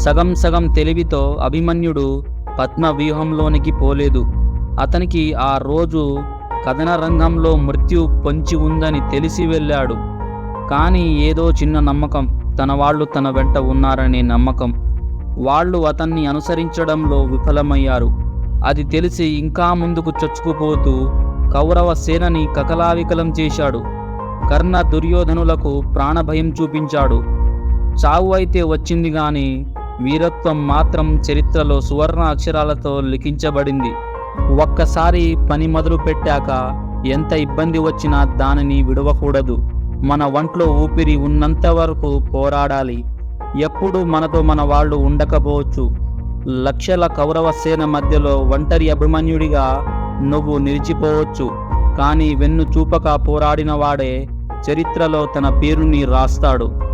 సగం సగం తెలివితో అభిమన్యుడు పద్మవ్యూహంలోనికి పోలేదు. అతనికి ఆ రోజు కథన రంగంలో మృత్యు పొంచి ఉందని తెలిసి వెళ్ళాడు. కానీ ఏదో చిన్న నమ్మకం, తన వాళ్ళు తన వెంట ఉన్నారనే నమ్మకం. వాళ్ళు అతన్ని అనుసరించడంలో విఫలమయ్యారు. అది తెలిసి ఇంకా ముందుకు చొచ్చుకుపోతూ కౌరవ సేనని కకలావికలం చేశాడు. కర్ణ దుర్యోధనులకు ప్రాణభయం చూపించాడు. చావు అయితే వచ్చింది గాని వీరత్వం మాత్రం చరిత్రలో సువర్ణ అక్షరాలతో లిఖించబడింది. ఒక్కసారి పని మొదలు పెట్టాక ఎంత ఇబ్బంది వచ్చినా దానిని విడవకూడదు. మన ఒంట్లో ఊపిరి ఉన్నంత వరకు పోరాడాలి. ఎప్పుడు మనతో మన వాళ్ళు ఉండకపోవచ్చు. లక్షల కౌరవ సేన మధ్యలో ఒంటరి అభిమన్యుడిగా నువ్వు నిలిచిపోవచ్చు. కానీ వెన్ను చూపక పోరాడిన వాడే చరిత్రలో తన పేరుని రాస్తాడు.